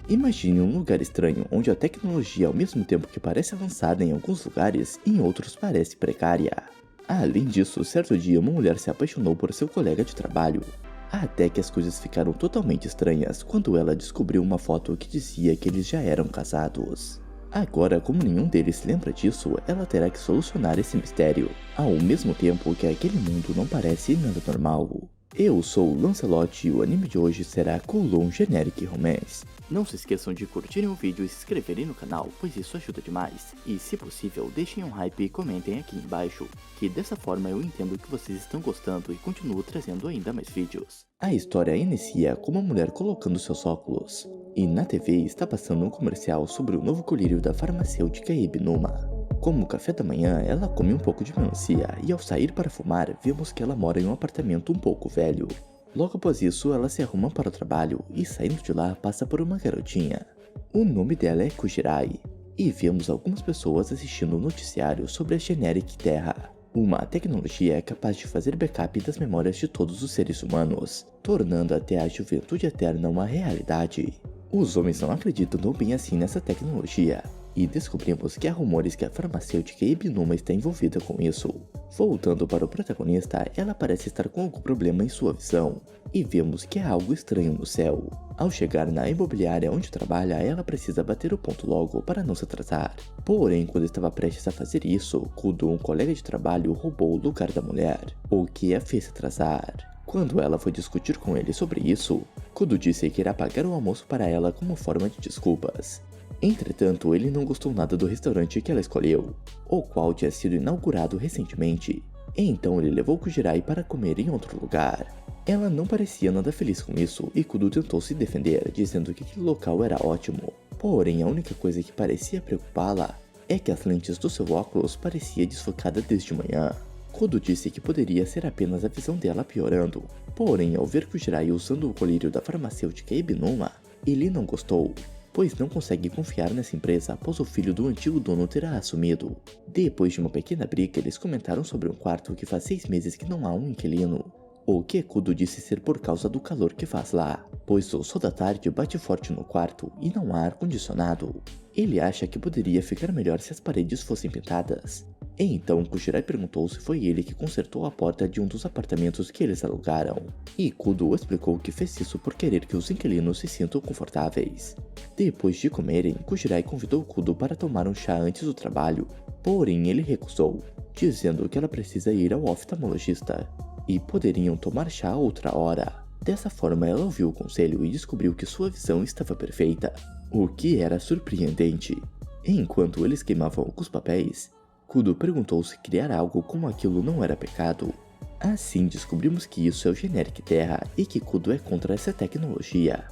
Imagine um lugar estranho onde a tecnologia ao mesmo tempo que parece avançada em alguns lugares, em outros parece precária. Além disso, certo dia uma mulher se apaixonou por seu colega de trabalho, até que as coisas ficaram totalmente estranhas quando ela descobriu uma foto que dizia que eles já eram casados. Agora, como nenhum deles se lembra disso, ela terá que solucionar esse mistério, ao mesmo tempo que aquele mundo não parece nada normal. Eu sou o Lancelot e o anime de hoje será Coulon Generic Romance. Não se esqueçam de curtirem o vídeo e se inscreverem no canal, pois isso ajuda demais. E se possível, deixem um hype e comentem aqui embaixo, que dessa forma eu entendo que vocês estão gostando e continuo trazendo ainda mais vídeos. A história inicia com uma mulher colocando seus óculos, e na TV está passando um comercial sobre o novo colírio da farmacêutica Ibinuma. Como café da manhã, ela come um pouco de melancia e ao sair para fumar, vemos que ela mora em um apartamento um pouco velho. Logo após isso, ela se arruma para o trabalho e saindo de lá passa por uma garotinha. O nome dela é Kujirai, e vemos algumas pessoas assistindo um noticiário sobre a Generic Terra, uma tecnologia capaz de fazer backup das memórias de todos os seres humanos, tornando até a juventude eterna uma realidade. Os homens não acreditam bem assim nessa tecnologia, e descobrimos que há rumores que a farmacêutica Ibinuma está envolvida com isso. Voltando para o protagonista, ela parece estar com algum problema em sua visão, e vemos que há algo estranho no céu. Ao chegar na imobiliária onde trabalha, ela precisa bater o ponto logo para não se atrasar. Porém, quando estava prestes a fazer isso, Kudo, um colega de trabalho, roubou o lugar da mulher, o que a fez se atrasar. Quando ela foi discutir com ele sobre isso, Kudo disse que irá pagar o almoço para ela como forma de desculpas. Entretanto, ele não gostou nada do restaurante que ela escolheu, o qual tinha sido inaugurado recentemente. Então ele levou Kujirai para comer em outro lugar. Ela não parecia nada feliz com isso e Kudo tentou se defender, dizendo que aquele local era ótimo. Porém, a única coisa que parecia preocupá-la é que as lentes do seu óculos parecia desfocada desde manhã. Kudo disse que poderia ser apenas a visão dela piorando. Porém, ao ver Kujirai usando o colírio da farmacêutica Ibinuma, ele não gostou, pois não consegue confiar nessa empresa após o filho do antigo dono ter a assumido. Depois de uma pequena briga, eles comentaram sobre um quarto que faz 6 meses que não há um inquilino, o que Kudo disse ser por causa do calor que faz lá, pois o sol da tarde bate forte no quarto e não há ar-condicionado. Ele acha que poderia ficar melhor se as paredes fossem pintadas. Então Kujirai perguntou se foi ele que consertou a porta de um dos apartamentos que eles alugaram, e Kudo explicou que fez isso por querer que os inquilinos se sintam confortáveis. Depois de comerem, Kujirai convidou Kudo para tomar um chá antes do trabalho, porém ele recusou, dizendo que ela precisa ir ao oftalmologista, e poderiam tomar chá outra hora. Dessa forma ela ouviu o conselho e descobriu que sua visão estava perfeita, o que era surpreendente. Enquanto eles queimavam alguns papéis, Kudo perguntou se criar algo como aquilo não era pecado. Assim descobrimos que isso é o Generic Terra e que Kudo é contra essa tecnologia.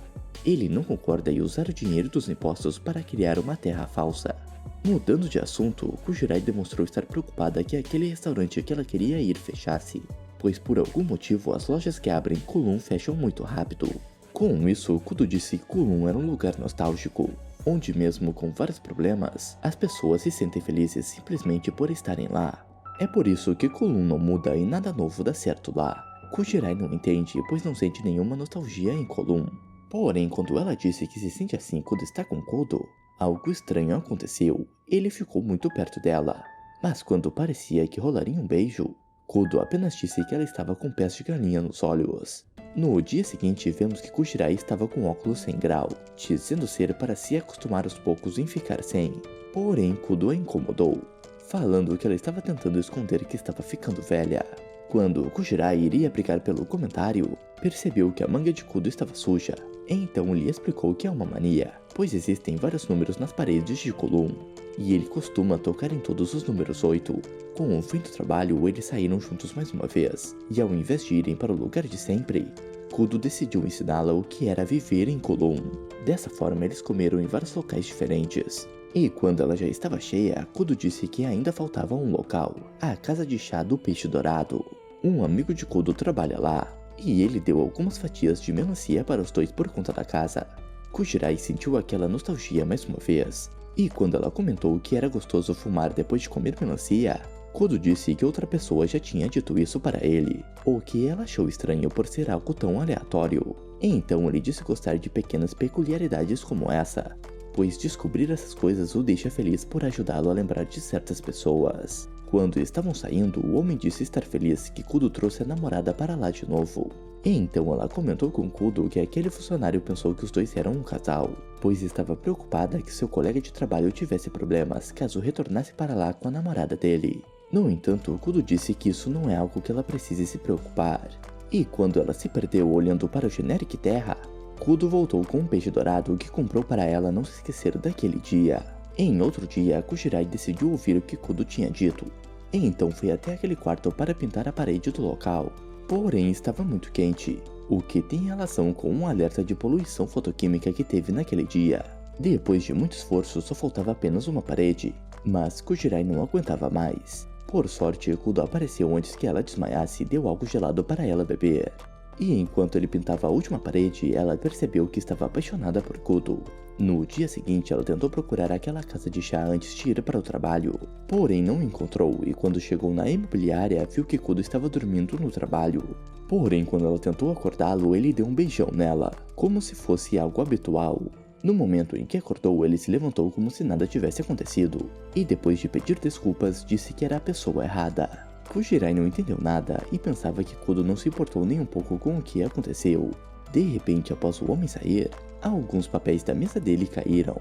Ele não concorda em usar o dinheiro dos impostos para criar uma terra falsa. Mudando de assunto, Kujirai demonstrou estar preocupada que aquele restaurante que ela queria ir fechasse, pois por algum motivo as lojas que abrem Coulon fecham muito rápido. Com isso, Kudo disse que Coulon era um lugar nostálgico, onde mesmo com vários problemas, as pessoas se sentem felizes simplesmente por estarem lá. É por isso que Coulon não muda e nada novo dá certo lá. Kujirai não entende, pois não sente nenhuma nostalgia em Coulon. Porém, quando ela disse que se sente assim quando está com Kudo, algo estranho aconteceu. Ele ficou muito perto dela, mas quando parecia que rolaria um beijo, Kudo apenas disse que ela estava com pés de galinha nos olhos. No dia seguinte, vemos que Kujirai estava com óculos sem grau, dizendo ser para se acostumar aos poucos em ficar sem. Porém, Kudo a incomodou, falando que ela estava tentando esconder que estava ficando velha. Quando Kujirai iria brigar pelo comentário, percebeu que a manga de Kudo estava suja. Então lhe explicou que é uma mania, pois existem vários números nas paredes de Coulon, e ele costuma tocar em todos os números 8. Com o fim do trabalho, eles saíram juntos mais uma vez, e ao invés de irem para o lugar de sempre, Kudo decidiu ensiná-la o que era viver em Coulon. Dessa forma, eles comeram em vários locais diferentes. E quando ela já estava cheia, Kudo disse que ainda faltava um local, a casa de chá do peixe dourado. Um amigo de Kudo trabalha lá, e ele deu algumas fatias de melancia para os dois por conta da casa. Kujirai sentiu aquela nostalgia mais uma vez, e quando ela comentou que era gostoso fumar depois de comer melancia, Kudo disse que outra pessoa já tinha dito isso para ele, o que ela achou estranho por ser algo tão aleatório. Então ele disse gostar de pequenas peculiaridades como essa, pois descobrir essas coisas o deixa feliz por ajudá-lo a lembrar de certas pessoas. Quando estavam saindo, o homem disse estar feliz que Kudo trouxe a namorada para lá de novo. E então ela comentou com Kudo que aquele funcionário pensou que os dois eram um casal, pois estava preocupada que seu colega de trabalho tivesse problemas caso retornasse para lá com a namorada dele. No entanto, Kudo disse que isso não é algo que ela precise se preocupar. E quando ela se perdeu olhando para o Generic Terra, Kudo voltou com um peixe dourado que comprou para ela não se esquecer daquele dia. Em outro dia, Kujirai decidiu ouvir o que Kudo tinha dito, e então foi até aquele quarto para pintar a parede do local. Porém, estava muito quente, o que tem relação com um alerta de poluição fotoquímica que teve naquele dia. Depois de muito esforço, só faltava apenas uma parede, mas Kujirai não aguentava mais. Por sorte, Kudo apareceu antes que ela desmaiasse e deu algo gelado para ela beber. E enquanto ele pintava a última parede, ela percebeu que estava apaixonada por Kudo. No dia seguinte, ela tentou procurar aquela casa de chá antes de ir para o trabalho, porém não encontrou, e quando chegou na imobiliária, viu que Kudo estava dormindo no trabalho. Porém, quando ela tentou acordá-lo, ele deu um beijão nela, como se fosse algo habitual. No momento em que acordou, ele se levantou como se nada tivesse acontecido, e depois de pedir desculpas, disse que era a pessoa errada. Kujirai não entendeu nada e pensava que Kudo não se importou nem um pouco com o que aconteceu. De repente, após o homem sair, alguns papéis da mesa dele caíram.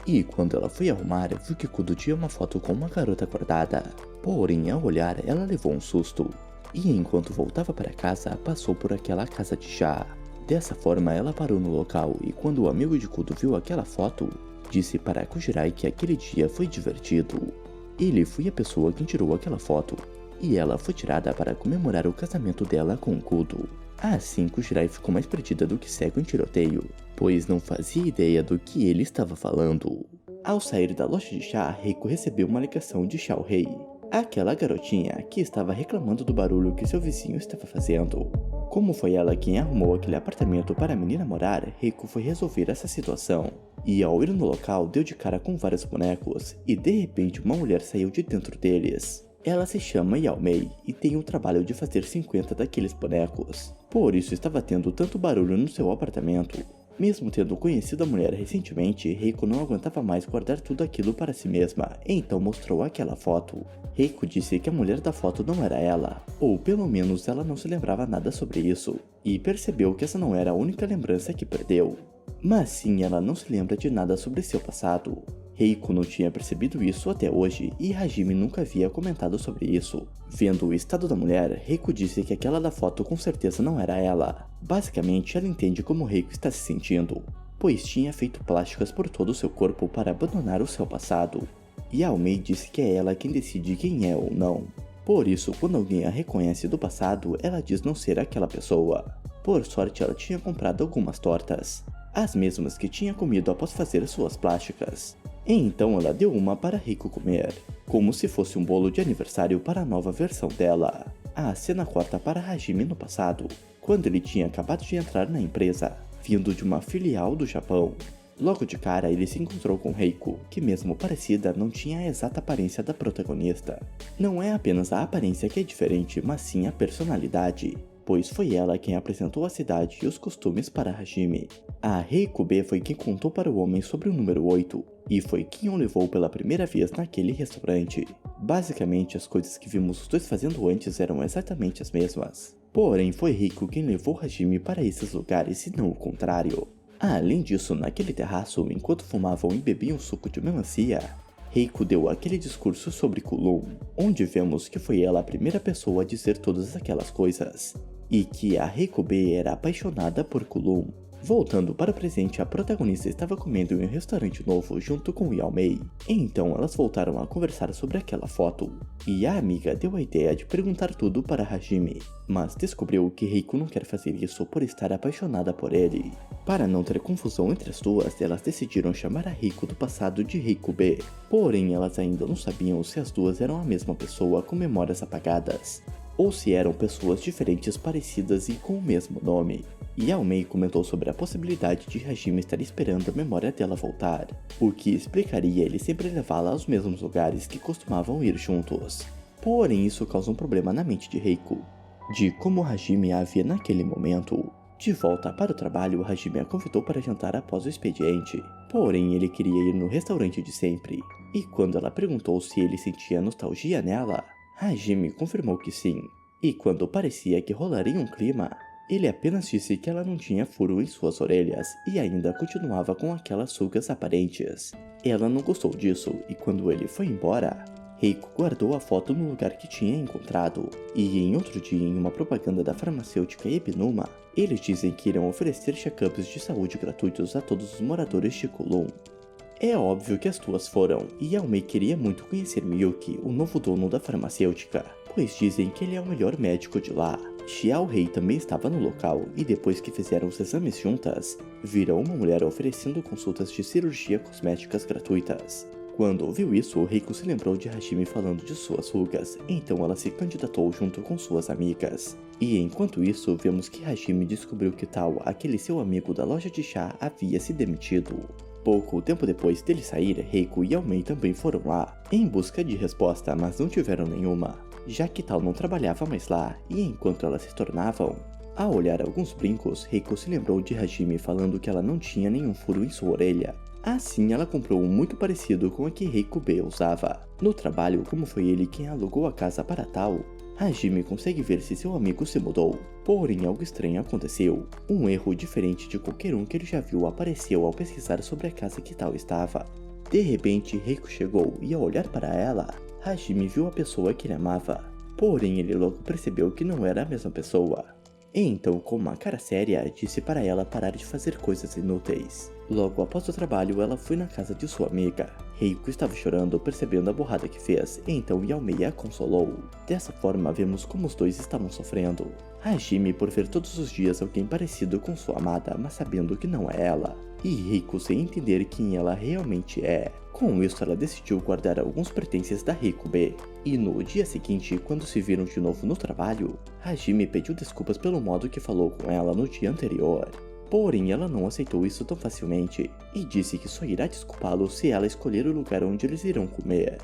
E quando ela foi arrumar, viu que Kudo tinha uma foto com uma garota acordada. Porém, ao olhar, ela levou um susto. E enquanto voltava para casa, passou por aquela casa de chá. Dessa forma, ela parou no local e quando o amigo de Kudo viu aquela foto, disse para Kujirai que aquele dia foi divertido. Ele foi a pessoa que tirou aquela foto, e ela foi tirada para comemorar o casamento dela com Kudo. Assim, Kujirai ficou mais perdida do que cego em tiroteio, pois não fazia ideia do que ele estava falando. Ao sair da loja de chá, Reiko recebeu uma ligação de Xiaorei, aquela garotinha que estava reclamando do barulho que seu vizinho estava fazendo. Como foi ela quem arrumou aquele apartamento para a menina morar, Reiko foi resolver essa situação. E ao ir no local, deu de cara com vários bonecos, e de repente uma mulher saiu de dentro deles. Ela se chama Yaomei e tem o trabalho de fazer 50 daqueles bonecos. Por isso estava tendo tanto barulho no seu apartamento. Mesmo tendo conhecido a mulher recentemente, Reiko não aguentava mais guardar tudo aquilo para si mesma, então mostrou aquela foto. Reiko disse que a mulher da foto não era ela, ou pelo menos ela não se lembrava nada sobre isso, e percebeu que essa não era a única lembrança que perdeu. Mas sim, ela não se lembra de nada sobre seu passado. Reiko não tinha percebido isso até hoje e Hajime nunca havia comentado sobre isso. Vendo o estado da mulher, Reiko disse que aquela da foto com certeza não era ela. Basicamente, ela entende como Reiko está se sentindo, pois tinha feito plásticas por todo o seu corpo para abandonar o seu passado. E Aomei disse que é ela quem decide quem é ou não. Por isso, quando alguém a reconhece do passado, ela diz não ser aquela pessoa. Por sorte, ela tinha comprado algumas tortas, as mesmas que tinha comido após fazer suas plásticas. E então ela deu uma para Reiko comer, como se fosse um bolo de aniversário para a nova versão dela. A cena corta para Hajime no passado, quando ele tinha acabado de entrar na empresa, vindo de uma filial do Japão. Logo de cara ele se encontrou com Reiko, que mesmo parecida não tinha a exata aparência da protagonista. Não é apenas a aparência que é diferente, mas sim a personalidade, pois foi ela quem apresentou a cidade e os costumes para Hajime. A Reiko B foi quem contou para o homem sobre o número 8, e foi quem o levou pela primeira vez naquele restaurante. Basicamente, as coisas que vimos os dois fazendo antes eram exatamente as mesmas. Porém, foi Reiko quem levou Hajime para esses lugares e não o contrário. Além disso, naquele terraço, enquanto fumavam e bebiam suco de melancia, Reiko deu aquele discurso sobre Kulum, onde vemos que foi ela a primeira pessoa a dizer todas aquelas coisas, e que a Reiko B era apaixonada por Kulum. Voltando para o presente, a protagonista estava comendo em um restaurante novo junto com Yaomei. Então elas voltaram a conversar sobre aquela foto, e a amiga deu a ideia de perguntar tudo para Hajime, mas descobriu que Reiko não quer fazer isso por estar apaixonada por ele. Para não ter confusão entre as duas, elas decidiram chamar a Reiko do passado de Reiko B, porém elas ainda não sabiam se as duas eram a mesma pessoa com memórias apagadas, ou se eram pessoas diferentes parecidas e com o mesmo nome. Yaomei comentou sobre a possibilidade de Hajime estar esperando a memória dela voltar, o que explicaria ele sempre levá-la aos mesmos lugares que costumavam ir juntos. Porém, isso causa um problema na mente de Reiko, de como Hajime a via naquele momento. De volta para o trabalho, Hajime a convidou para jantar após o expediente. Porém, ele queria ir no restaurante de sempre. E quando ela perguntou se ele sentia nostalgia nela, Hajime confirmou que sim. E quando parecia que rolaria um clima, ele apenas disse que ela não tinha furo em suas orelhas e ainda continuava com aquelas rugas aparentes. Ela não gostou disso e quando ele foi embora, Reiko guardou a foto no lugar que tinha encontrado. E em outro dia, em uma propaganda da farmacêutica Ebinuma, eles dizem que irão oferecer check-ups de saúde gratuitos a todos os moradores de Kulon. É óbvio que as duas foram, e Yaomei queria muito conhecer Miyuki, o novo dono da farmacêutica, pois dizem que ele é o melhor médico de lá. Xiao Rei também estava no local, e depois que fizeram os exames juntas, viram uma mulher oferecendo consultas de cirurgia cosméticas gratuitas. Quando ouviu isso, Reiko se lembrou de Hajime falando de suas rugas, então ela se candidatou junto com suas amigas. E enquanto isso, vemos que Hajime descobriu que Tao, aquele seu amigo da loja de chá, havia se demitido. Pouco tempo depois dele sair, Reiko e Yaomei também foram lá, em busca de resposta, mas não tiveram nenhuma, já que Tao não trabalhava mais lá, e enquanto elas retornavam, ao olhar alguns brincos, Reiko se lembrou de Hajime falando que ela não tinha nenhum furo em sua orelha. Assim, ela comprou um muito parecido com a que Reiko B usava. No trabalho, como foi ele quem alugou a casa para Tao, Hajime consegue ver se seu amigo se mudou. Porém, algo estranho aconteceu. Um erro diferente de qualquer um que ele já viu apareceu ao pesquisar sobre a casa que Tao estava. De repente, Reiko chegou e ao olhar para ela, Hajime viu a pessoa que ele amava. Porém, ele logo percebeu que não era a mesma pessoa. Então, com uma cara séria, disse para ela parar de fazer coisas inúteis. Logo após o trabalho, ela foi na casa de sua amiga. Reiko estava chorando, percebendo a burrada que fez, então Yaomei a consolou. Dessa forma, vemos como os dois estavam sofrendo. Hajime por ver todos os dias alguém parecido com sua amada, mas sabendo que não é ela. E Reiko sem entender quem ela realmente é. Com isso, ela decidiu guardar alguns pertences da Reiko B. E no dia seguinte, quando se viram de novo no trabalho, Hajime pediu desculpas pelo modo que falou com ela no dia anterior. Porém, ela não aceitou isso tão facilmente, e disse que só irá desculpá-lo se ela escolher o lugar onde eles irão comer.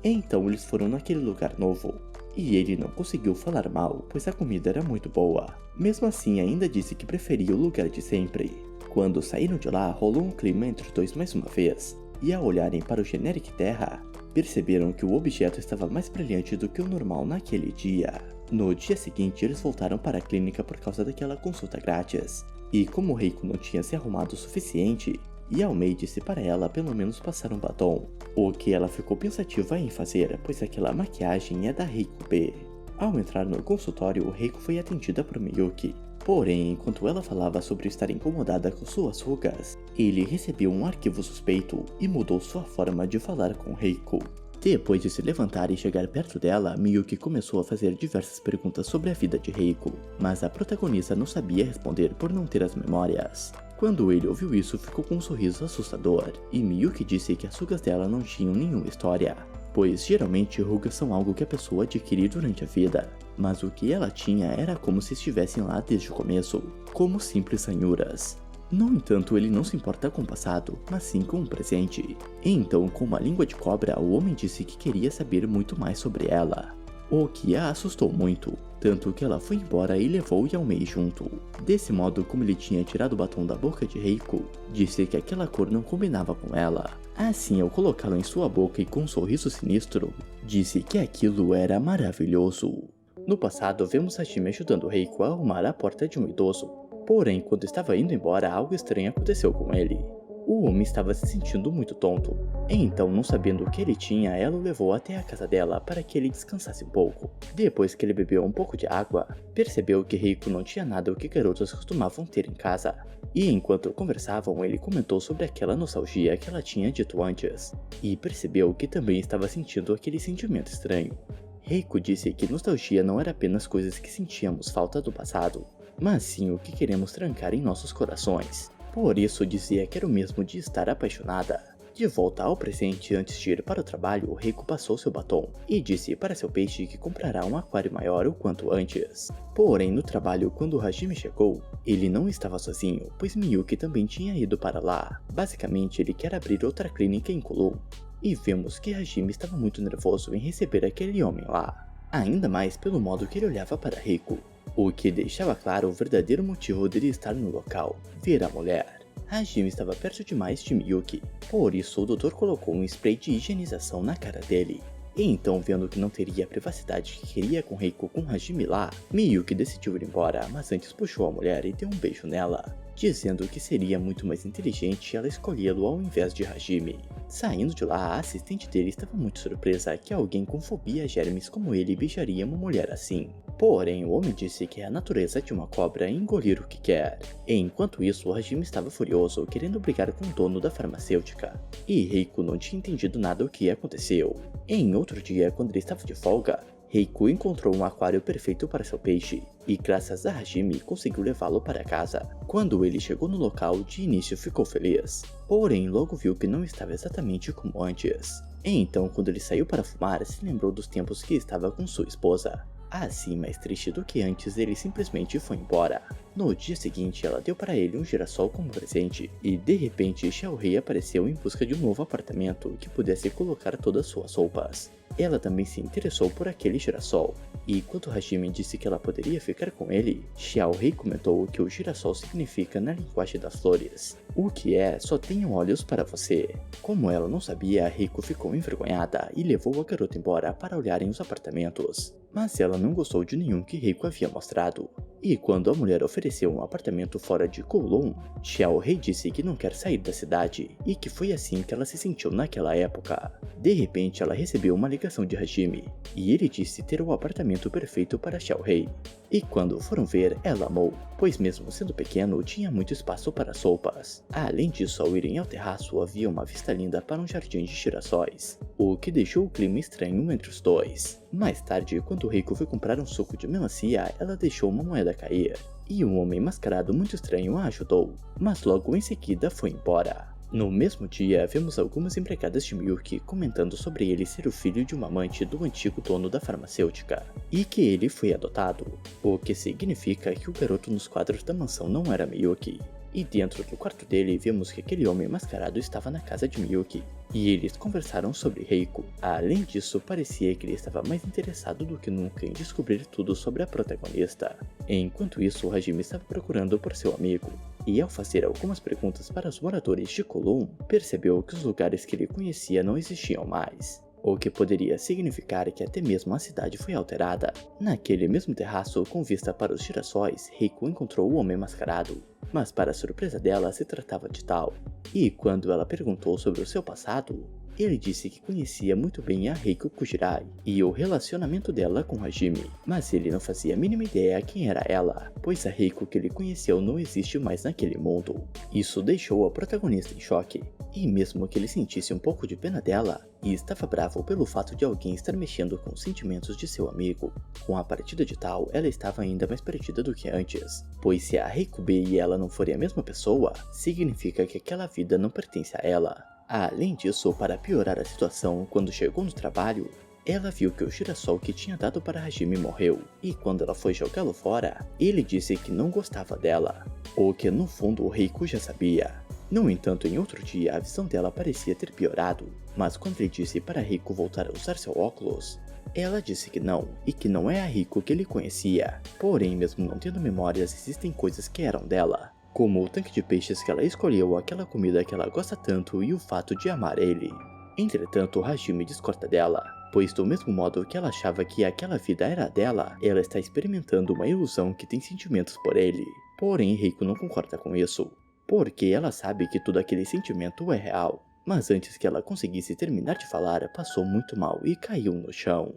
Então eles foram naquele lugar novo, e ele não conseguiu falar mal, pois a comida era muito boa. Mesmo assim, ainda disse que preferia o lugar de sempre. Quando saíram de lá, rolou um clima entre os dois mais uma vez, e ao olharem para o Generic Terra, perceberam que o objeto estava mais brilhante do que o normal naquele dia. No dia seguinte, eles voltaram para a clínica por causa daquela consulta grátis. E como Reiko não tinha se arrumado o suficiente, Yaomei disse para ela pelo menos passar um batom, o que ela ficou pensativa em fazer, pois aquela maquiagem é da Reiko B. Ao entrar no consultório, Reiko foi atendida por Miyuki. Porém, enquanto ela falava sobre estar incomodada com suas rugas, ele recebeu um arquivo suspeito e mudou sua forma de falar com Reiko. Depois de se levantar e chegar perto dela, Miyuki começou a fazer diversas perguntas sobre a vida de Reiko, mas a protagonista não sabia responder por não ter as memórias. Quando ele ouviu isso, ficou com um sorriso assustador, e Miyuki disse que as rugas dela não tinham nenhuma história, pois geralmente rugas são algo que a pessoa adquire durante a vida, mas o que ela tinha era como se estivessem lá desde o começo, como simples ranhuras. No entanto, ele não se importa com o passado, mas sim com o presente. Então, com uma língua de cobra, o homem disse que queria saber muito mais sobre ela, o que a assustou muito, tanto que ela foi embora e levou Yaomei junto. Desse modo, como ele tinha tirado o batom da boca de Reiko, disse que aquela cor não combinava com ela. Assim, ao colocá-lo em sua boca e com um sorriso sinistro, disse que aquilo era maravilhoso. No passado, vemos Hajime ajudando Reiko a arrumar a porta de um idoso. Porém, quando estava indo embora, algo estranho aconteceu com ele. O homem estava se sentindo muito tonto. Então, não sabendo o que ele tinha, ela o levou até a casa dela para que ele descansasse um pouco. Depois que ele bebeu um pouco de água, percebeu que Reiko não tinha nada o que garotas costumavam ter em casa. E enquanto conversavam, ele comentou sobre aquela nostalgia que ela tinha dito antes, e percebeu que também estava sentindo aquele sentimento estranho. Reiko disse que nostalgia não era apenas coisas que sentíamos falta do passado, mas sim o que queremos trancar em nossos corações. Por isso dizia que era o mesmo de estar apaixonada. De volta ao presente, antes de ir para o trabalho, Reiko passou seu batom e disse para seu peixe que comprará um aquário maior o quanto antes. Porém, no trabalho, quando Hajime chegou, ele não estava sozinho, pois Miyuki também tinha ido para lá. Basicamente, ele quer abrir outra clínica em Kulon. E vemos que Hajime estava muito nervoso em receber aquele homem lá. ainda mais pelo modo que ele olhava para Reiko, o que deixava claro o verdadeiro motivo dele estar no local, ver a mulher. Hajime estava perto demais de Miyuki, por isso o doutor colocou um spray de higienização na cara dele. E então, vendo que não teria a privacidade que queria com Reiko com Hajime lá, Miyuki decidiu ir embora, mas antes puxou a mulher e deu um beijo nela, dizendo que seria muito mais inteligente ela escolhê-lo ao invés de Hajime. Saindo de lá, a assistente dele estava muito surpresa que alguém com fobia a germes como ele beijaria uma mulher assim. Porém, o homem disse que é a natureza de uma cobra engolir o que quer. Enquanto isso, o Hajime estava furioso, querendo brigar com o dono da farmacêutica. E Reiko não tinha entendido nada do que aconteceu. Em outro dia, quando ele estava de folga, Reiko encontrou um aquário perfeito para seu peixe, e graças a Hajime conseguiu levá-lo para casa. Quando ele chegou no local, de início ficou feliz, porém logo viu que não estava exatamente como antes. Então, quando ele saiu para fumar, se lembrou dos tempos que estava com sua esposa. Assim, mais triste do que antes, ele simplesmente foi embora. No dia seguinte, ela deu para ele um girassol como presente, e de repente Xiaorei apareceu em busca de um novo apartamento que pudesse colocar todas suas roupas. Ela também se interessou por aquele girassol, e quando Hajime disse que ela poderia ficar com ele, Xiaorei comentou que o girassol significa na linguagem das flores, o que é só tenho olhos para você. Como ela não sabia, Reiko ficou envergonhada e levou a garota embora para olharem os apartamentos. Mas ela não gostou de nenhum que Reiko havia mostrado. E quando a mulher ofereceu um apartamento fora de Kowloon, Xiaorei disse que não quer sair da cidade, e que foi assim que ela se sentiu naquela época. De repente ela recebeu uma ligação de Hajime, e ele disse ter o apartamento perfeito para Xiaorei. E quando foram ver, ela amou, pois mesmo sendo pequeno, tinha muito espaço para as roupas. Além disso, ao irem ao terraço, havia uma vista linda para um jardim de girassóis, o que deixou o clima estranho entre os dois. Mais tarde, quando Reiko foi comprar um suco de melancia, ela deixou uma moeda cair, e um homem mascarado muito estranho a ajudou, mas logo em seguida foi embora. No mesmo dia, vemos algumas empregadas de Miyuki comentando sobre ele ser o filho de uma amante do antigo dono da farmacêutica, e que ele foi adotado, o que significa que o garoto nos quadros da mansão não era Miyuki. E dentro do quarto dele, vemos que aquele homem mascarado estava na casa de Miyuki, e eles conversaram sobre Reiko. Além disso, parecia que ele estava mais interessado do que nunca em descobrir tudo sobre a protagonista. Enquanto isso, Hajime estava procurando por seu amigo, e ao fazer algumas perguntas para os moradores de Kowloon, percebeu que os lugares que ele conhecia não existiam mais, o que poderia significar que até mesmo a cidade foi alterada. Naquele mesmo terraço, com vista para os girassóis, Reiko encontrou o homem mascarado, mas para surpresa dela, se tratava de Tao. E quando ela perguntou sobre o seu passado, ele disse que conhecia muito bem a Reiko Kujirai e o relacionamento dela com Hajime, mas ele não fazia a mínima ideia quem era ela, pois a Reiko que ele conheceu não existe mais naquele mundo. Isso deixou a protagonista em choque, e mesmo que ele sentisse um pouco de pena dela, e estava bravo pelo fato de alguém estar mexendo com os sentimentos de seu amigo, com a partida de Tao, ela estava ainda mais perdida do que antes, pois se a Reiko B e ela não forem a mesma pessoa, significa que aquela vida não pertence a ela. Além disso, para piorar a situação, quando chegou no trabalho, ela viu que o girassol que tinha dado para Hajime morreu, e quando ela foi jogá-lo fora, ele disse que não gostava dela, o que no fundo o Reiko já sabia. No entanto, em outro dia, a visão dela parecia ter piorado, mas quando ele disse para Reiko voltar a usar seu óculos, ela disse que não, e que não é a Reiko que ele conhecia. Porém, mesmo não tendo memórias, existem coisas que eram dela, como o tanque de peixes que ela escolheu, aquela comida que ela gosta tanto e o fato de amar ele. Entretanto, Hajime discorda dela, pois do mesmo modo que ela achava que aquela vida era dela, ela está experimentando uma ilusão que tem sentimentos por ele. Porém, Reiko não concorda com isso, porque ela sabe que todo aquele sentimento é real. Mas antes que ela conseguisse terminar de falar, passou muito mal e caiu no chão.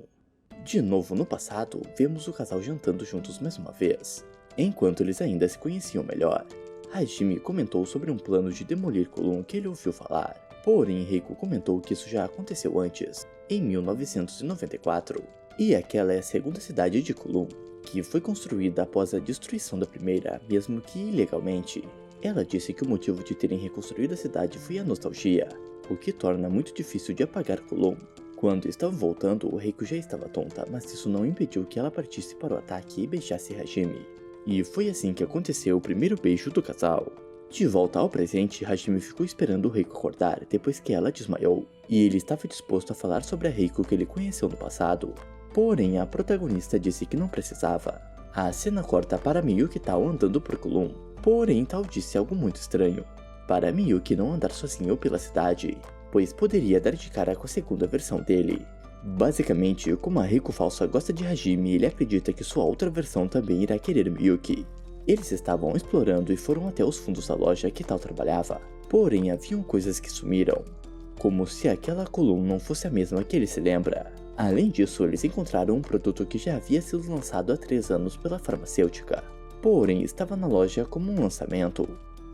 De novo no passado, vemos o casal jantando juntos mais uma vez, enquanto eles ainda se conheciam melhor. Hajime comentou sobre um plano de demolir Kowloon que ele ouviu falar, porém Reiko comentou que isso já aconteceu antes, em 1994, e aquela é a segunda cidade de Kowloon, que foi construída após a destruição da primeira, mesmo que ilegalmente. Ela disse que o motivo de terem reconstruído a cidade foi a nostalgia, o que torna muito difícil de apagar Kowloon. Quando estavam voltando, o Reiko já estava tonta, mas isso não impediu que ela partisse para o ataque e beijasse Hajime. E foi assim que aconteceu o primeiro beijo do casal. De volta ao presente, Hajime ficou esperando o Reiko acordar depois que ela desmaiou, e ele estava disposto a falar sobre a Reiko que ele conheceu no passado. porém a protagonista disse que não precisava. A cena corta para Miyuki Tal andando por Kulum, porém Tal disse algo muito estranho. Para Miyuki não andar sozinho pela cidade, pois poderia dar de cara com a segunda versão dele. Basicamente, como a Reiko falsa gosta de Hajime, ele acredita que sua outra versão também irá querer Miyuki. Eles estavam explorando e foram até os fundos da loja que Tal trabalhava, porém haviam coisas que sumiram, como se aquela Kulum não fosse a mesma que ele se lembra. Além disso, eles encontraram um produto que já havia sido lançado há 3 anos pela farmacêutica, porém estava na loja como um lançamento.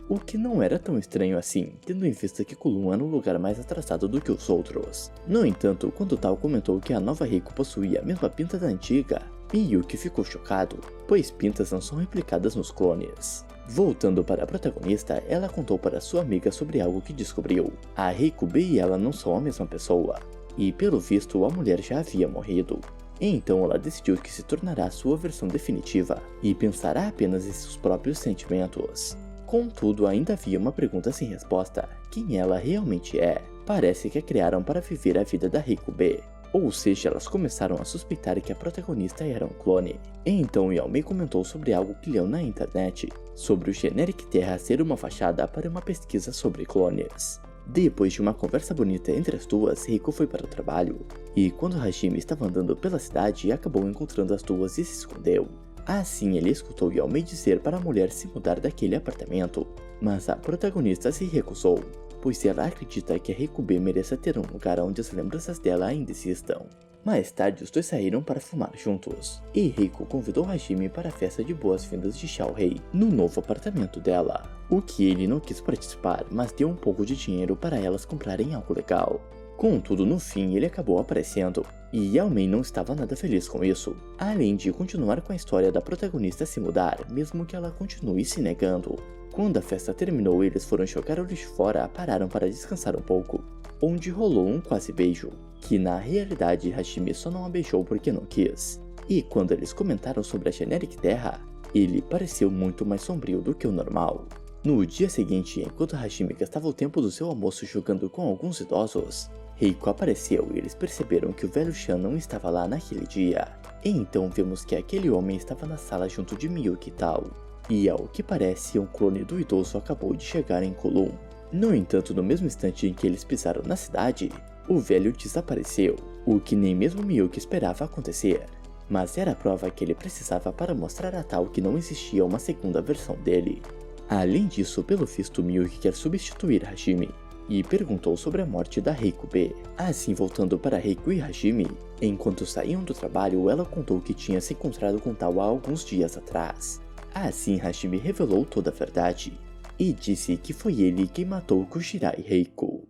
O que não era tão estranho assim, tendo em vista que Kulum era um lugar mais atrasado do que os outros. No entanto, quando Tal comentou que a nova Reiko possuía a mesma pinta da antiga, Miyuki ficou chocado, pois pintas não são replicadas nos clones. Voltando para a protagonista, ela contou para sua amiga sobre algo que descobriu. A Reiko B e ela não são a mesma pessoa, e pelo visto a mulher já havia morrido. Então ela decidiu que se tornará sua versão definitiva, e pensará apenas em seus próprios sentimentos. Contudo, ainda havia uma pergunta sem resposta: quem ela realmente é? Parece que a criaram para viver a vida da Reiko B, ou seja, elas começaram a suspeitar que a protagonista era um clone. Então Yaomei comentou sobre algo que leu na internet, sobre o Generic Terra ser uma fachada para uma pesquisa sobre clones. Depois de uma conversa bonita entre as duas, Reiko foi para o trabalho, e quando Hajime estava andando pela cidade, acabou encontrando as duas e se escondeu. Assim, ele escutou Yaomei dizer para a mulher se mudar daquele apartamento, mas a protagonista se recusou, pois ela acredita que a Reiko B mereça ter um lugar onde as lembranças dela ainda existam. Mais tarde, os dois saíram para fumar juntos, e Reiko convidou Hajime para a festa de boas-vindas de Xiaorei, no novo apartamento dela. O que ele não quis participar, mas deu um pouco de dinheiro para elas comprarem algo legal. Contudo, no fim, ele acabou aparecendo, e Yaomei não estava nada feliz com isso, além de continuar com a história da protagonista se mudar, mesmo que ela continue se negando. Quando a festa terminou, eles foram jogar o lixo fora, pararam para descansar um pouco, onde rolou um quase beijo, que na realidade Hajime só não a beijou porque não quis. E quando eles comentaram sobre a Generic Terra, ele pareceu muito mais sombrio do que o normal. No dia seguinte, enquanto Hajime gastava o tempo do seu almoço jogando com alguns idosos, Reiko apareceu e eles perceberam que o velho Shan não estava lá naquele dia. E então vemos que aquele homem estava na sala junto de Miyuki Tal, e ao que parece um clone do idoso acabou de chegar em Kulum. No entanto, no mesmo instante em que eles pisaram na cidade, o velho desapareceu, o que nem mesmo Miyuki esperava acontecer. Mas era a prova que ele precisava para mostrar a Tal que não existia uma segunda versão dele. Além disso, pelo visto, Miyuki quer substituir Hajime, e perguntou sobre a morte da Reiko B. Assim, voltando para Reiko e Hajime, enquanto saíam do trabalho, ela contou que tinha se encontrado com Tal há alguns dias atrás. Assim, Hajime revelou toda a verdade, e disse que foi ele quem matou Kujirai Reiko.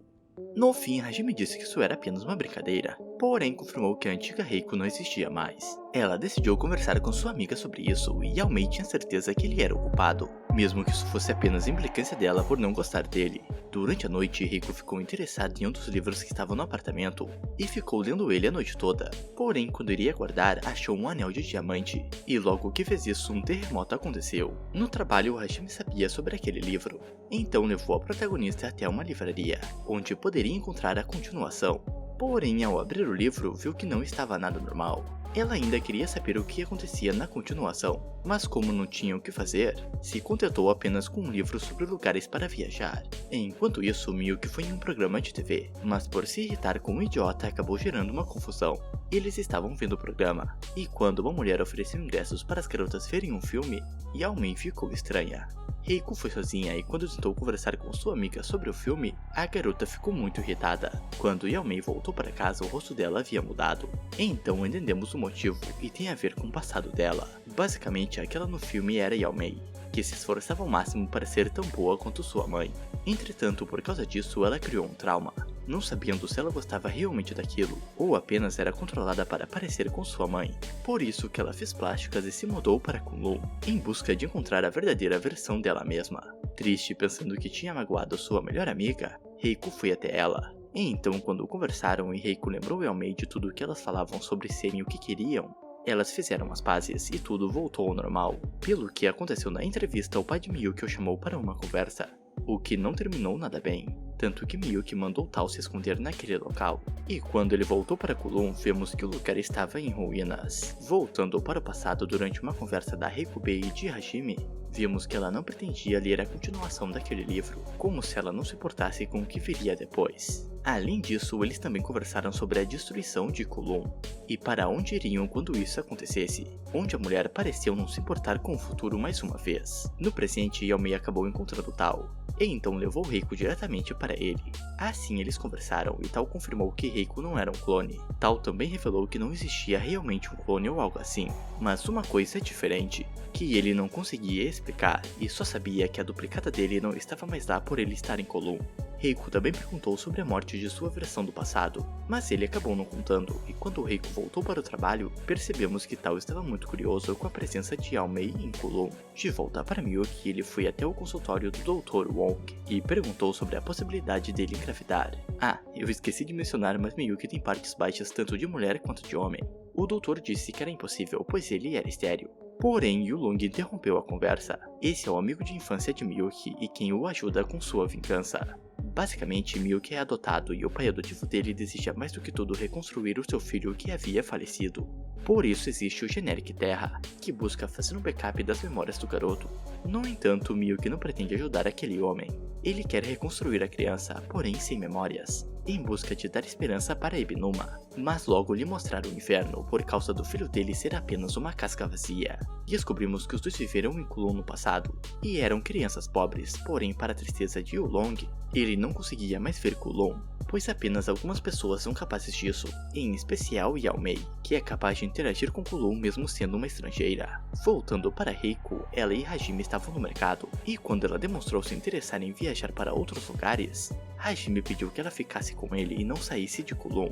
No fim, Hajime disse que isso era apenas uma brincadeira, porém confirmou que a antiga Reiko não existia mais. Ela decidiu conversar com sua amiga sobre isso, e Yaomei tinha certeza que ele era o culpado, mesmo que isso fosse apenas implicância dela por não gostar dele. Durante a noite, Reiko ficou interessada em um dos livros que estavam no apartamento, e ficou lendo ele a noite toda. Porém, quando iria guardar, achou um anel de diamante, e logo que fez isso, um terremoto aconteceu. No trabalho, Hajime sabia sobre aquele livro, então levou a protagonista até uma livraria, onde poderia encontrar a continuação. Porém, ao abrir o livro, viu que não estava nada normal. Ela ainda queria saber o que acontecia na continuação, mas como não tinha o que fazer, se contentou apenas com um livro sobre lugares para viajar. Enquanto isso, Miyuki foi em um programa de TV, mas por se irritar com um idiota acabou gerando uma confusão. Eles estavam vendo o programa, e quando uma mulher ofereceu ingressos para as garotas verem um filme, Yaomei ficou estranha. Reiko foi sozinha e quando tentou conversar com sua amiga sobre o filme, a garota ficou muito irritada. Quando Yaomei voltou para casa, o rosto dela havia mudado. Então entendemos o motivo e tem a ver com o passado dela. Basicamente, aquela no filme era Yaomei, que se esforçava ao máximo para ser tão boa quanto sua mãe. Entretanto, por causa disso, ela criou um trauma, não sabendo se ela gostava realmente daquilo, ou apenas era controlada para parecer com sua mãe. Por isso que ela fez plásticas e se mudou para Kunlun, em busca de encontrar a verdadeira versão dela mesma. Triste, pensando que tinha magoado sua melhor amiga, Reiko foi até ela. E então, quando conversaram e Reiko lembrou Yaomei de tudo que elas falavam sobre serem o que queriam, elas fizeram as pazes e tudo voltou ao normal. Pelo que aconteceu na entrevista, o pai de Miyuki o chamou para uma conversa, o que não terminou nada bem, tanto que Miyuki mandou Tao se esconder naquele local. E quando ele voltou para Kulon, vemos que o lugar estava em ruínas. Voltando para o passado durante uma conversa da Rikube e de Hajime, vimos que ela não pretendia ler a continuação daquele livro, como se ela não se importasse com o que viria depois. Além disso, eles também conversaram sobre a destruição de Kulon, e para onde iriam quando isso acontecesse, onde a mulher pareceu não se importar com o futuro mais uma vez. No presente, Yaomei acabou encontrando Tao, e então levou Reiko diretamente para ele. Assim eles conversaram e Tao confirmou que Reiko não era um clone. Tao também revelou que não existia realmente um clone ou algo assim, mas uma coisa é diferente, que ele não conseguia explicar e só sabia que a duplicata dele não estava mais lá por ele estar em Kulon. Reiko também perguntou sobre a morte de sua versão do passado, mas ele acabou não contando, e quando Reiko voltou para o trabalho, percebemos que Tao estava muito curioso com a presença de Yaomei em Kulon. De volta para Miyuki, ele foi até o consultório do Dr. Wong e perguntou sobre a possibilidade dele engravidar. Ah, eu esqueci de mencionar, mas Miyuki tem partes baixas tanto de mulher quanto de homem. O doutor disse que era impossível, pois ele era estéril. Porém, Yulong interrompeu a conversa. Esse é o amigo de infância de Miyuki e quem o ajuda com sua vingança. Basicamente, Miyuki é adotado e o pai adotivo dele deseja mais do que tudo reconstruir o seu filho que havia falecido. Por isso existe o Generic Terra, que busca fazer um backup das memórias do garoto. No entanto, Miyuki não pretende ajudar aquele homem. Ele quer reconstruir a criança, porém sem memórias, em busca de dar esperança para Ebinuma, mas logo lhe mostrar o inferno por causa do filho dele ser apenas uma casca vazia. Descobrimos que os dois viveram em Kulon no passado, e eram crianças pobres, porém para a tristeza de Yulong, ele não conseguia mais ver Kulon, pois apenas algumas pessoas são capazes disso, em especial Yaomei, que é capaz de interagir com Kulon mesmo sendo uma estrangeira. Voltando para Reiko, ela e Hajime estavam no mercado, e quando ela demonstrou se interessar em viajar para outros lugares, Hajime pediu que ela ficasse com ele e não saísse de Kulon.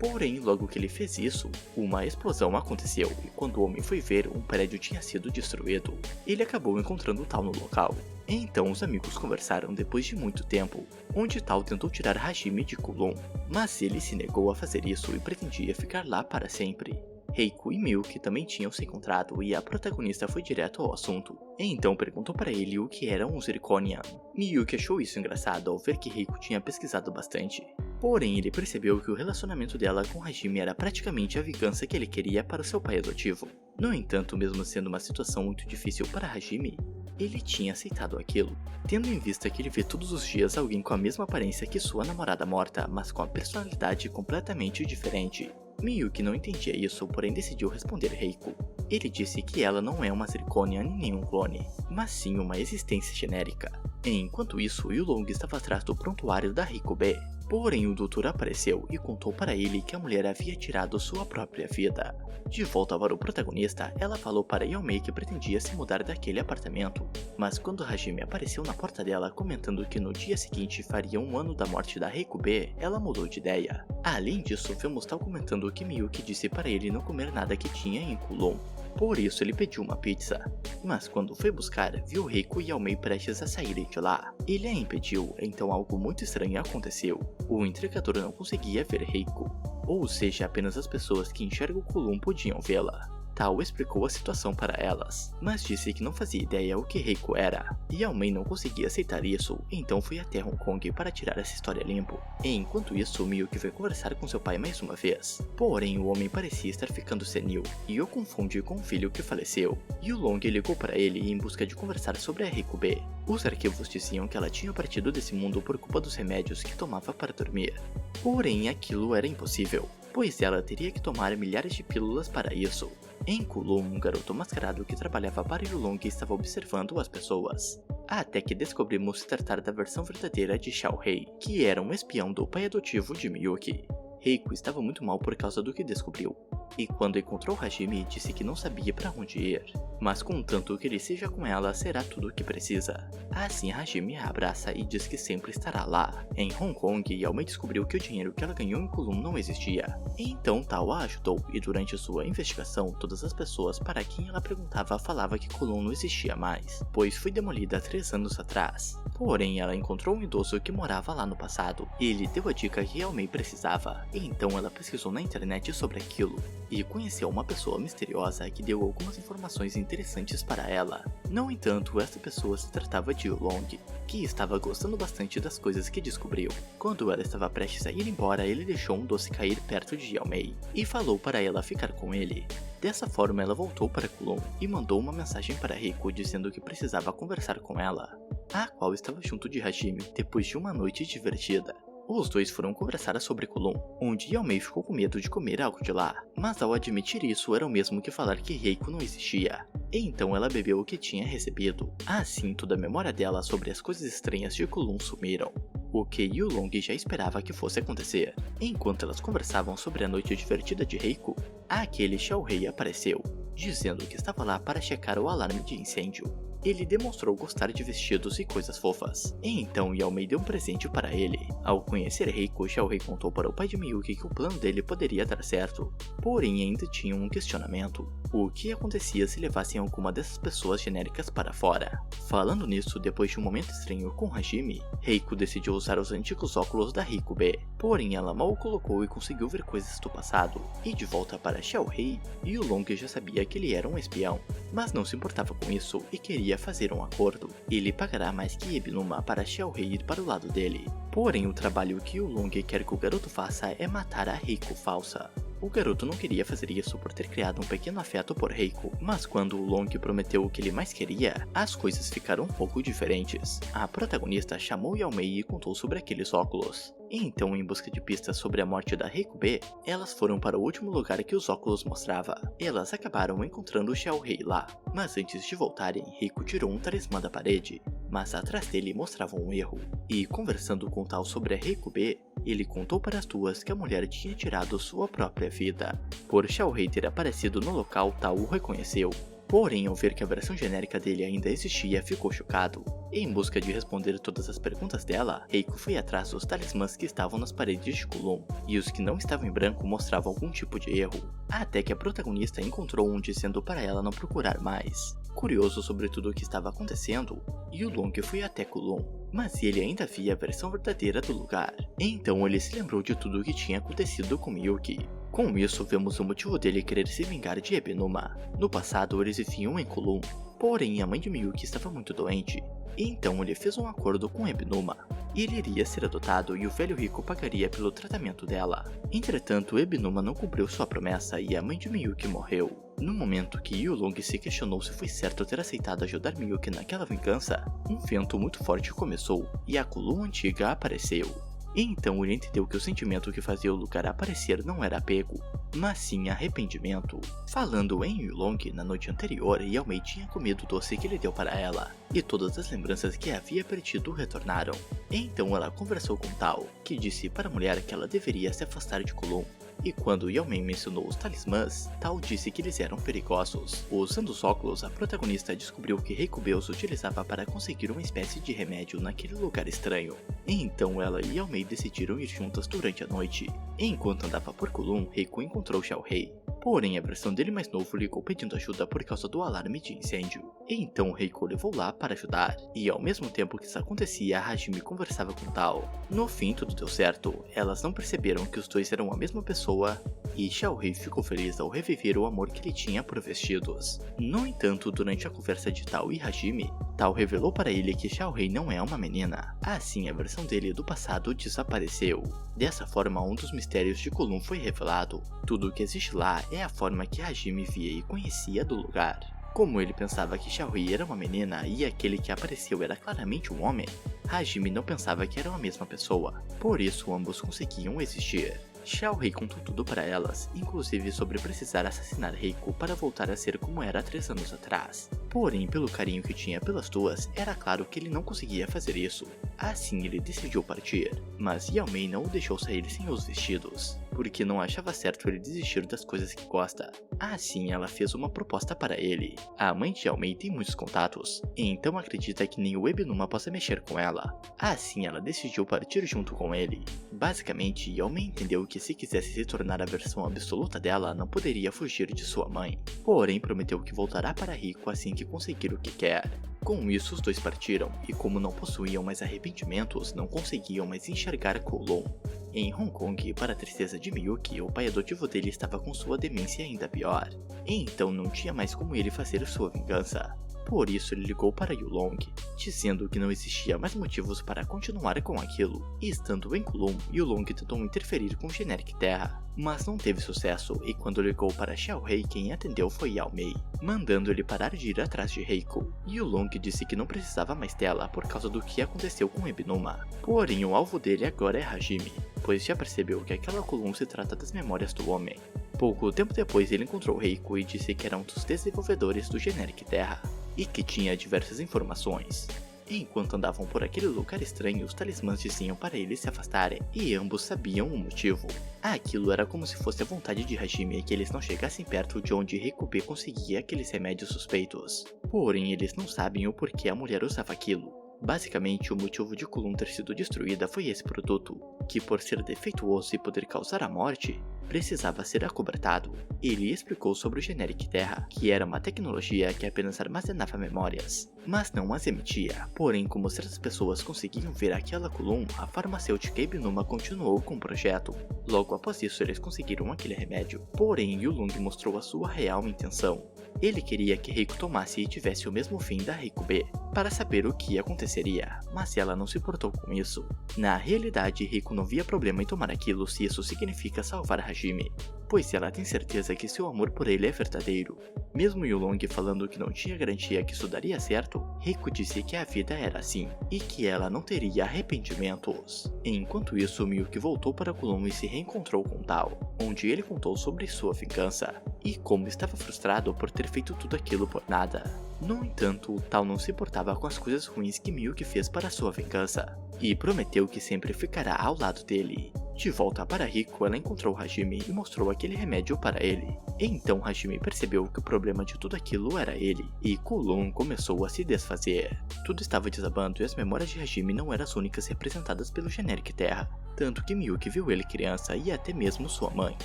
Porém, logo que ele fez isso, uma explosão aconteceu e quando o homem foi ver, um prédio tinha sido destruído. Ele acabou encontrando Tao no local. Então os amigos conversaram depois de muito tempo, onde Tao tentou tirar Hajime de Kulon, mas ele se negou a fazer isso e pretendia ficar lá para sempre. Reiko e Miyuki também tinham se encontrado e a protagonista foi direto ao assunto. Então perguntou para ele o que era um Zirconian. Miyuki achou isso engraçado ao ver que Reiko tinha pesquisado bastante. Porém, ele percebeu que o relacionamento dela com Hajime era praticamente a vingança que ele queria para o seu pai adotivo. No entanto, mesmo sendo uma situação muito difícil para Hajime, ele tinha aceitado aquilo, tendo em vista que ele vê todos os dias alguém com a mesma aparência que sua namorada morta, mas com a personalidade completamente diferente. Miyuki não entendia isso, porém decidiu responder Reiko. Ele disse que ela não é uma Zirconia nem nenhum clone, mas sim uma existência genérica. Enquanto isso, Yulong estava atrás do prontuário da Rikube. Porém, o doutor apareceu e contou para ele que a mulher havia tirado sua própria vida. De volta para o protagonista, ela falou para Yaomei que pretendia se mudar daquele apartamento, mas quando Hajime apareceu na porta dela comentando que no dia seguinte faria 1 ano da morte da Rikube, ela mudou de ideia. Além disso, vemos Tao comentando que Miyuki disse para ele não comer nada que tinha em Kulon. Por isso ele pediu uma pizza, mas quando foi buscar, viu Reiko e Yaomei prestes a saírem de lá. Ele a impediu, então algo muito estranho aconteceu. O entregador não conseguia ver Reiko, ou seja, apenas as pessoas que enxergam Kulon podiam vê-la. Tao explicou a situação para elas, mas disse que não fazia ideia o que Reiko era. Yaomei não conseguia aceitar isso, então foi até Hong Kong para tirar essa história limpo. Enquanto isso, Miyuki foi conversar com seu pai mais uma vez. Porém, o homem parecia estar ficando senil, e o confunde com o filho que faleceu. Yulong ligou para ele em busca de conversar sobre a Rikube. Os arquivos diziam que ela tinha partido desse mundo por culpa dos remédios que tomava para dormir. Porém, aquilo era impossível, pois ela teria que tomar milhares de pílulas para isso. Em Kulon, um garoto mascarado que trabalhava para Yulong estava observando as pessoas, até que descobrimos se tratar da versão verdadeira de Xiao Hei, que era um espião do pai adotivo de Miyuki. Reiko estava muito mal por causa do que descobriu, e quando encontrou Hajime disse que não sabia para onde ir, mas contanto que ele seja com ela será tudo o que precisa. Assim Hajime a abraça e diz que sempre estará lá. Em Hong Kong, Yaomei descobriu que o dinheiro que ela ganhou em Kulon não existia, então Tao a ajudou e durante sua investigação todas as pessoas para quem ela perguntava falavam que Kulon não existia mais, pois foi demolida 3 anos atrás. Porém, ela encontrou um idoso que morava lá no passado, e ele deu a dica que Yaomei precisava, e então ela pesquisou na internet sobre aquilo. e conheceu uma pessoa misteriosa que deu algumas informações interessantes para ela. No entanto, essa pessoa se tratava de Yulong, que estava gostando bastante das coisas que descobriu. Quando ela estava prestes a ir embora, ele deixou um doce cair perto de Yao Mei e falou para ela ficar com ele. Dessa forma, ela voltou para Kulon e mandou uma mensagem para Reiko dizendo que precisava conversar com ela, a qual estava junto de Hajime depois de uma noite divertida. Os dois foram conversar sobre Kulon, onde Yao Mei ficou com medo de comer algo de lá, mas ao admitir isso era o mesmo que falar que Reiko não existia. E então ela bebeu o que tinha recebido. Assim, toda a memória dela sobre as coisas estranhas de Kulon sumiram, o que Yulong já esperava que fosse acontecer. Enquanto elas conversavam sobre a noite divertida de Reiko, aquele Xiaorei apareceu, dizendo que estava lá para checar o alarme de incêndio. Ele demonstrou gostar de vestidos e coisas fofas, e então Yao Mei deu um presente para ele. Ao conhecer Reiko, Xiaorei contou para o pai de Miyuki que o plano dele poderia dar certo, porém ainda tinha um questionamento: o que acontecia se levassem alguma dessas pessoas genéricas para fora? Falando nisso, depois de um momento estranho com Hajime, Reiko decidiu usar os antigos óculos da Riku B, porém ela mal o colocou e conseguiu ver coisas do passado. E de volta para Xiaorei, Yulong já sabia que ele era um espião, mas não se importava com isso e queria fazer um acordo. Ele pagará mais que Ebinuma para Xiaorei ir para o lado dele. Porém, o trabalho que Yulong quer que o garoto faça é matar a Reiko falsa. O garoto não queria fazer isso por ter criado um pequeno afeto por Reiko, mas quando Long prometeu o que ele mais queria, as coisas ficaram um pouco diferentes. A protagonista chamou Yao Mei e contou sobre aqueles óculos. E então, em busca de pistas sobre a morte da Reiko B, elas foram para o último lugar que os óculos mostrava. Elas acabaram encontrando o Xiaorei lá, mas antes de voltarem, Reiko tirou um talismã da parede, mas atrás dele mostrava um erro. E conversando com Tal sobre a Reiko B, ele contou para as duas que a mulher tinha tirado sua própria vida. Por Xiaorei ter aparecido no local, Tal o reconheceu. Porém, ao ver que a versão genérica dele ainda existia, ficou chocado. Em busca de responder todas as perguntas dela, Reiko foi atrás dos talismãs que estavam nas paredes de Kulon, e os que não estavam em branco mostravam algum tipo de erro, até que a protagonista encontrou um dizendo para ela não procurar mais. Curioso sobre tudo o que estava acontecendo, Yulong foi até Kulon, mas ele ainda via a versão verdadeira do lugar. Então ele se lembrou de tudo o que tinha acontecido com Miyuki. Com isso, vemos o motivo dele querer se vingar de Ebinuma. No passado, eles viviam em Kulon, porém a mãe de Miyuki estava muito doente, e então ele fez um acordo com Ebinuma. Ele iria ser adotado e o velho rico pagaria pelo tratamento dela. Entretanto, Ebinuma não cumpriu sua promessa e a mãe de Miyuki morreu. No momento que Yulong se questionou se foi certo ter aceitado ajudar Miyuki naquela vingança, um vento muito forte começou e a Kulon antiga apareceu. E então ele entendeu que o sentimento que fazia o lugar aparecer não era apego, mas sim arrependimento. Falando em Yulong, na noite anterior, Yao Mei tinha comido o doce que ele deu para ela, e todas as lembranças que havia perdido retornaram. Então ela conversou com Tao, que disse para a mulher que ela deveria se afastar de Kulon. E quando Yao Mei mencionou os talismãs, Tao disse que eles eram perigosos. Usando os óculos, a protagonista descobriu que Reiko B os utilizava para conseguir uma espécie de remédio naquele lugar estranho. E então ela e Yao Mei decidiram ir juntas durante a noite. E enquanto andava por Kulon, Reiko encontrou Xiaorei. Porém, a versão dele mais novo ligou pedindo ajuda por causa do alarme de incêndio. E então Reiko levou lá para ajudar. E ao mesmo tempo que isso acontecia, Hajime conversava com Tao. No fim, tudo deu certo. Elas não perceberam que os dois eram a mesma pessoa, e Xiaorei ficou feliz ao reviver o amor que ele tinha por vestidos. No entanto, durante a conversa de Tao e Hajime, Tao revelou para ele que Xiaorei não é uma menina. Assim, a versão dele do passado desapareceu. Dessa forma, um dos mistérios de Kulon foi revelado. Tudo o que existe lá é a forma que Hajime via e conhecia do lugar. Como ele pensava que Xiaorei era uma menina e aquele que apareceu era claramente um homem, Hajime não pensava que eram a mesma pessoa. Por isso, ambos conseguiam existir. Xiaorei contou tudo para elas, inclusive sobre precisar assassinar Reiko para voltar a ser como era 3 anos atrás. Porém, pelo carinho que tinha pelas duas, era claro que ele não conseguia fazer isso. Assim, ele decidiu partir, mas Yao Mei não o deixou sair sem os vestidos, porque não achava certo ele desistir das coisas que gosta. Assim, ela fez uma proposta para ele. A mãe de Yao Mei tem muitos contatos, e então acredita que nem o Ebinuma possa mexer com ela. Assim, ela decidiu partir junto com ele. Basicamente, Yao Mei entendeu que se quisesse se tornar a versão absoluta dela, não poderia fugir de sua mãe. Porém, prometeu que voltará para Rico assim que conseguir o que quer. Com isso, os dois partiram, e como não possuíam mais arrependimentos, não conseguiam mais enxergar Kulon. Em Hong Kong, para a tristeza de Miyuki, o pai adotivo dele estava com sua demência ainda pior, e então não tinha mais como ele fazer sua vingança. Por isso ele ligou para Yulong, dizendo que não existia mais motivos para continuar com aquilo, e estando em Kulum, Yulong tentou interferir com Generic Terra, mas não teve sucesso, e quando ligou para Xiaohei, quem atendeu foi Yao Mei, mandando ele parar de ir atrás de Reiko. Yulong disse que não precisava mais dela por causa do que aconteceu com Ebinuma, porém o alvo dele agora é Hajime, pois já percebeu que aquela Kulum se trata das memórias do homem. Pouco tempo depois ele encontrou Reiko e disse que era um dos desenvolvedores do Generic Terra, e que tinha diversas informações. Enquanto andavam por aquele lugar estranho, os talismãs diziam para eles se afastarem, e ambos sabiam o motivo. Aquilo era como se fosse a vontade de Hajime que eles não chegassem perto de onde Rikupe conseguia aqueles remédios suspeitos. Porém, eles não sabem o porquê a mulher usava aquilo. Basicamente, o motivo de Kulum ter sido destruída foi esse produto, que por ser defeituoso e poder causar a morte, precisava ser acobertado. Ele explicou sobre o Generic Terra, que era uma tecnologia que apenas armazenava memórias, mas não as emitia. Porém, como certas pessoas conseguiam ver aquela Kulum, a farmacêutica Ebinuma continuou com o projeto. Logo após isso, eles conseguiram aquele remédio. Porém, Yulong mostrou a sua real intenção. Ele queria que Reiko tomasse e tivesse o mesmo fim da Rikube, para saber o que aconteceria, mas ela não se importou com isso. Na realidade, Reiko não via problema em tomar aquilo se isso significa salvar Hajime, pois ela tem certeza que seu amor por ele é verdadeiro. Mesmo Yulong falando que não tinha garantia que isso daria certo, Reiko disse que a vida era assim, e que ela não teria arrependimentos. Enquanto isso, Miyuki voltou para Kulum e se reencontrou com Tao, onde ele contou sobre sua vingança, e como estava frustrado por ter feito tudo aquilo por nada. No entanto, Tao não se importava com as coisas ruins que Miyuki fez para sua vingança, e prometeu que sempre ficará ao lado dele. De volta para Rico, ela encontrou Hajime e mostrou aquele remédio para ele. Então Hajime percebeu que o problema de tudo aquilo era ele, e Kulum começou a se desfazer. Tudo estava desabando e as memórias de Hajime não eram as únicas representadas pelo Generic Terra, tanto que Miyuki viu ele criança e até mesmo sua mãe.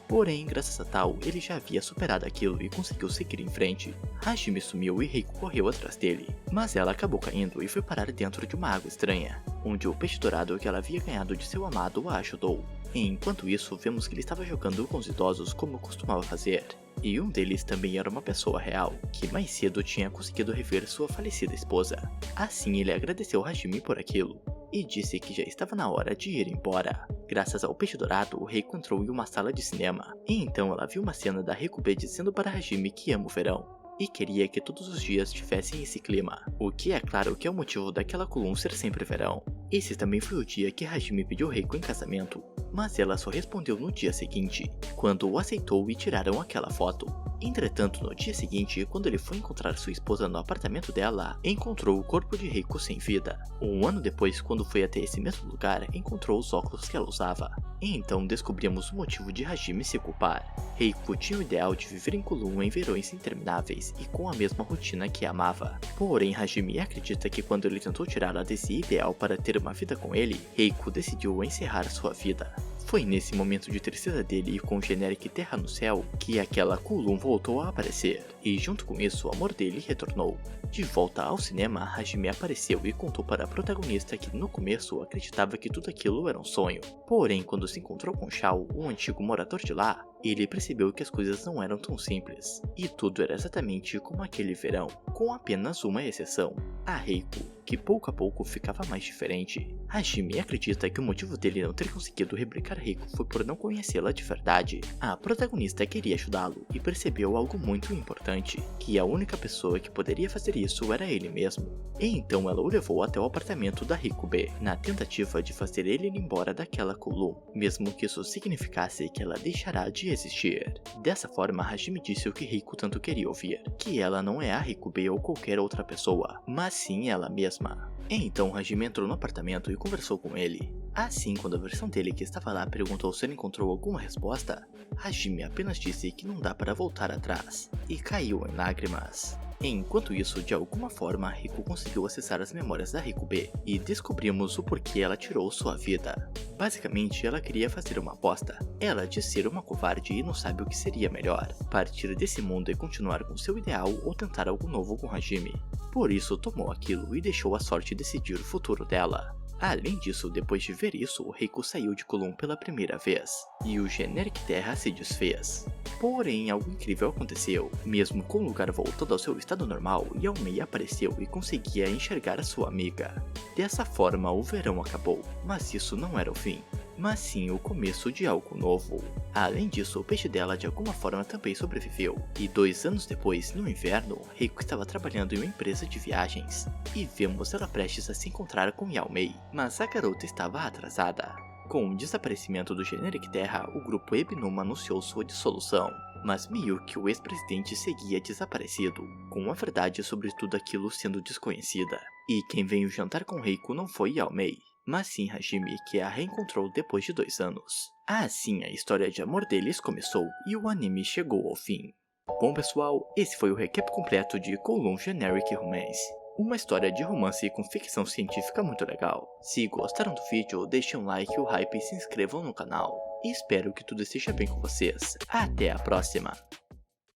Porém, graças a Tao, ele já havia superado aquilo e conseguiu seguir em frente. Hajime sumiu e Reiko correu atrás dele, mas ela acabou caindo e foi parar dentro de uma água estranha, onde o peixe dourado que ela havia ganhado de seu amado a ajudou. Enquanto isso, vemos que ele estava jogando com os idosos como costumava fazer, e um deles também era uma pessoa real, que mais cedo tinha conseguido rever sua falecida esposa. Assim, ele agradeceu Hajime por aquilo, e disse que já estava na hora de ir embora. Graças ao peixe dourado, o Reiko entrou em uma sala de cinema, e então ela viu uma cena da Rikube dizendo para Hajime que ama o verão, e queria que todos os dias tivessem esse clima, o que é claro que é o motivo daquela Kulum ser sempre verão. Esse também foi o dia que Hajime pediu Reiko em casamento, mas ela só respondeu no dia seguinte, quando o aceitou e tiraram aquela foto. Entretanto, no dia seguinte, quando ele foi encontrar sua esposa no apartamento dela, encontrou o corpo de Reiko sem vida. Um ano depois, quando foi até esse mesmo lugar, encontrou os óculos que ela usava. E então descobrimos o motivo de Hajime se culpar. Reiko tinha o ideal de viver em Kulum em verões intermináveis e com a mesma rotina que amava. Porém, Hajime acredita que quando ele tentou tirá-la desse ideal para ter uma vida com ele, Reiko decidiu encerrar sua vida. Foi nesse momento de tristeza dele e com o Generic Terra no céu que aquela Kulum voltou a aparecer, e junto com isso o amor dele retornou. De volta ao cinema, Hajime apareceu e contou para a protagonista que no começo acreditava que tudo aquilo era um sonho. Porém, quando se encontrou com Shao, um antigo morador de lá, ele percebeu que as coisas não eram tão simples, e tudo era exatamente como aquele verão, com apenas uma exceção, a Reiko, que pouco a pouco ficava mais diferente. Hajime acredita que o motivo dele não ter conseguido replicar Reiko foi por não conhecê-la de verdade. A protagonista queria ajudá-lo e percebeu algo muito importante, que a única pessoa que poderia fazer isso era ele mesmo. E então ela o levou até o apartamento da Rikube, na tentativa de fazer ele ir embora daquela Kulum, mesmo que isso significasse que ela deixará de existir. Dessa forma, Hajime disse o que Reiko tanto queria ouvir, que ela não é a Rikube ou qualquer outra pessoa, mas sim ela mesma. Então Hajime entrou no apartamento e conversou com ele. Assim, quando a versão dele que estava lá perguntou se ele encontrou alguma resposta, Hajime apenas disse que não dá para voltar atrás, e caiu em lágrimas. Enquanto isso, de alguma forma, Reiko conseguiu acessar as memórias da Rikube, e descobrimos o porquê ela tirou sua vida. Basicamente, ela queria fazer uma aposta. Ela disse ser uma covarde e não sabe o que seria melhor, partir desse mundo e continuar com seu ideal ou tentar algo novo com Hajime. Por isso, tomou aquilo e deixou a sorte decidir o futuro dela. Além disso, depois de ver isso, o Reiko saiu de Kulon pela primeira vez, e o Generic Terra se desfez. Porém, algo incrível aconteceu. Mesmo com o lugar voltando ao seu estado normal, Yao Mei apareceu e conseguia enxergar a sua amiga. Dessa forma, o verão acabou, mas isso não era o fim, mas sim o começo de algo novo. Além disso, o peixe dela de alguma forma também sobreviveu, e 2 anos depois, no inverno, Reiko estava trabalhando em uma empresa de viagens, e vemos ela prestes a se encontrar com Yao Mei, mas a garota estava atrasada. Com o desaparecimento do Generic Terra, o grupo Ebinuma anunciou sua dissolução, mas Miyuki, o ex-presidente, seguia desaparecido, com a verdade sobre tudo aquilo sendo desconhecida. E quem veio jantar com Reiko não foi Yao Mei, mas sim Hajime, que a reencontrou depois de 2 anos. Assim, a história de amor deles começou e o anime chegou ao fim. Bom pessoal, esse foi o recap completo de Kulon Generic Romance. Uma história de romance com ficção científica muito legal. Se gostaram do vídeo, deixem um like, o hype e se inscrevam no canal. E espero que tudo esteja bem com vocês. Até a próxima!